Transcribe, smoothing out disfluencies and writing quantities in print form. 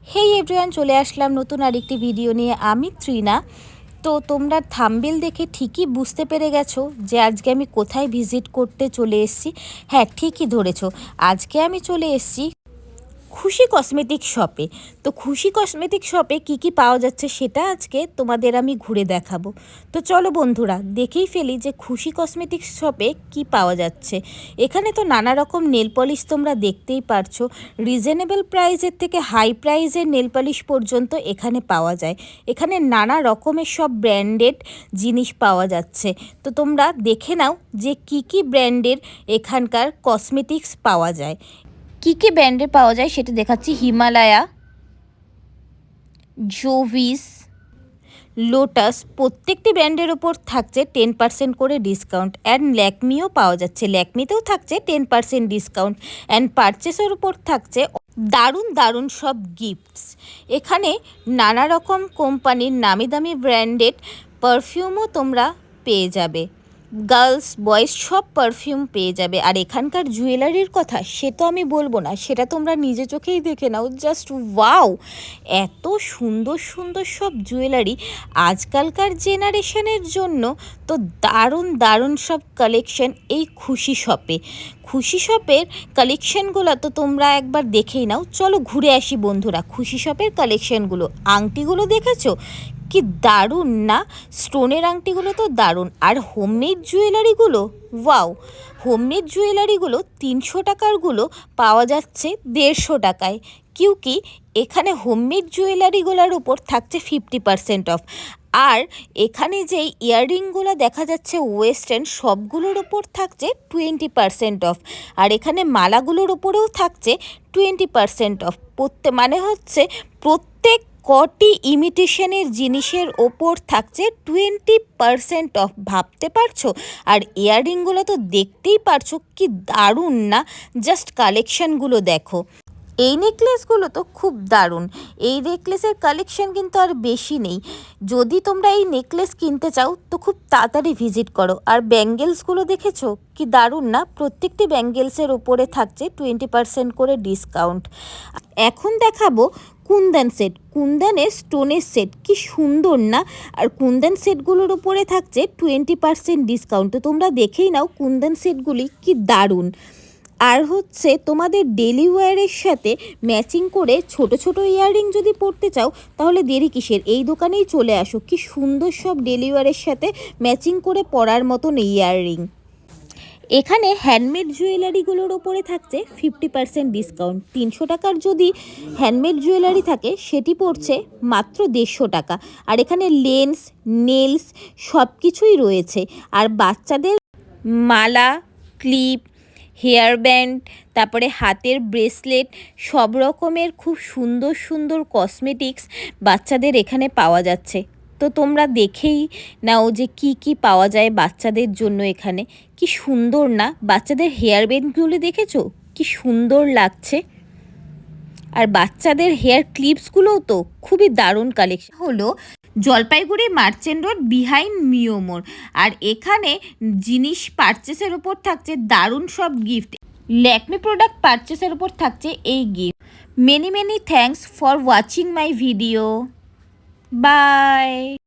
হেই everyone, চলে আসলাম নতুন আরেকটি ভিডিও নিয়ে। আমি ত্রিনা। তো তোমরা থাম্বনেল দেখে ঠিকই বুঝতে পেরে গেছো যে আজকে আমি কোথায় ভিজিট করতে চলে এসেছি। হ্যাঁ, ঠিকই ধরেছো, আজকে আমি চলে এসেছি খুশি কসমেটিক শপে। তো খুশি কসমেটিক শপে কি পাওয়া যাচ্ছে সেটা আজকে তোমাদের আমি ঘুরে দেখাবো। তো চলো বন্ধুরা, দেখেই ফেলি যে খুশি কসমেটিক শপে কি পাওয়া যাচ্ছে। এখানে তো নানা রকম নেল পলিশ তোমরা দেখতেই পারছো। রিজনেবল প্রাইসের থেকে হাই প্রাইসের নেল পলিশ পর্যন্ত এখানে পাওয়া যায়। এখানে নানা রকমের সব ব্র্যান্ডেড জিনিস পাওয়া যাচ্ছে। তো তোমরা দেখে নাও যে কি ব্র্যান্ডের এখানকার কসমেটিক্স পাওয়া যায়। কি ব্র্যান্ডের পাওয়া যায় সেটা দেখাচ্ছি। হিমালয়া, জোভিস, লোটাস, প্রত্যেকটি ব্র্যান্ডের ওপর থাকছে 10% করে ডিসকাউন্ট। অ্যান্ড ল্যাকমিও পাওয়া যাচ্ছে, ল্যাকমিতেও থাকছে 10% ডিসকাউন্ট। অ্যান্ড পারচেসের উপর থাকছে দারুণ দারুণ সব গিফটস। এখানে নানা রকম কোম্পানির নামি দামি ব্র্যান্ডেড পারফিউমও তোমরা পেয়ে যাবে। গার্লস বয়েজ সব পারফিউম পেয়ে যাবে। আর এখানকার জুয়েলারির কথা সে তো আমি বলবো না, সেটা তোমরা নিজে চোখেই দেখে নাও। জাস্ট ওয়াও, এত সুন্দর সুন্দর সব জুয়েলারি আজকালকার জেনারেশনের জন্য। তো দারুণ দারুণ সব কালেকশন এই খুশি শপে। খুশি শপের কালেকশনগুলো তো তোমরা একবার দেখেই নাও। চলো ঘুরে আসি বন্ধুরা খুশি শপের কালেকশনগুলো। আংটিগুলো দেখেছো কি দারুণ না? স্টোনের আংটিগুলো তো দারুণ। আর হোমমেড জুয়েলারিগুলো, ওয়াও, হোমমেড জুয়েলারিগুলো 300 টাকারগুলো পাওয়া যাচ্ছে 150 টাকায়। কিউকি এখানে হোমমেড জুয়েলারিগুলোর উপর থাকছে 50% অফ। আর এখানে যেই ইয়াররিংগুলো দেখা যাচ্ছে ওয়েস্টার্ন, সবগুলোর ওপর থাকছে 20% অফ। আর এখানে মালাগুলোর ওপরেও থাকছে 20% অফ। মানে হচ্ছে প্রত্যেক কটি ইমিটেশনের জিনিসের ওপর থাকছে 20% অফ। ভাবতে পারছো? আর ইয়াররিংগুলো তো দেখতেই পারছো কি দারুণ না? জাস্ট কালেকশানগুলো দেখো। এই নেকলেসগুলো তো খুব দারুণ। এই নেকলেসের কালেকশন কিন্তু আর বেশি নেই। যদি তোমরা এই নেকলেস কিনতে চাও তো খুব তাড়াতাড়ি ভিজিট করো। আর ব্যাঙ্গেলসগুলো দেখেছো কি দারুণ না? প্রত্যেকটি ব্যাঙ্গেলসের ওপরে থাকছে 20% করে ডিসকাউন্ট। এখন দেখাবো কুন্দন সেট, কুন্দনের স্টোনের সেট, কি সুন্দর না? আর কুন্দন সেটগুলোর ওপরে থাকছে 20% ডিসকাউন্ট। তো তোমরা দেখেই নাও কুন্দন সেটগুলি কি দারুণ। আর হচ্ছে তোমাদের ডেলি ওয়্যারের সাথে ম্যাচিং করে ছোট ছোট ইয়াররিং যদি পরতে চাও তাহলে দেরি কিসের, এই দোকানেই চলে আসো। কি সুন্দর সব ডেলি ওয়্যারের সাথে ম্যাচিং করে পরার মতন ইয়াররিং। এখানে হ্যান্ডমেড জুয়েলারিগুলোর ওপরে থাকছে 50% ডিসকাউন্ট। 300 টাকার যদি হ্যান্ডমেড জুয়েলারি থাকে সেটি পড়ছে মাত্র 150 টাকা। আর এখানে লেন্স, নেলস সব কিছুই রয়েছে। আর বাচ্চাদের মালা, ক্লিপ, হেয়ার ব্যান্ড, তারপরে হাতের ব্রেসলেট, সব রকমের খুব সুন্দর সুন্দর কসমেটিক্স বাচ্চাদের এখানে পাওয়া যাচ্ছে। তো তোমরা দেখেই নাও যে কি পাওয়া যায় বাচ্চাদের জন্য এখানে। কি সুন্দর না? বাচ্চাদের হেয়ার ব্যান্ডগুলো দেখেছো কি সুন্দর লাগছে? আর বাচ্চাদের হেয়ার ক্লিপসগুলোও তো খুবই দারুণ কালেকশন। হলো জলপাইগুড়ি মার্চেন্ট রোড বিহাইন্ড মিওমোর। আর এখানে জিনিস পারচেসের উপর থাকছে দারুণ সব গিফট। ল্যাকমি প্রোডাক্ট পারচেসের উপর থাকছে এই gift. Many thanks for watching my video. By.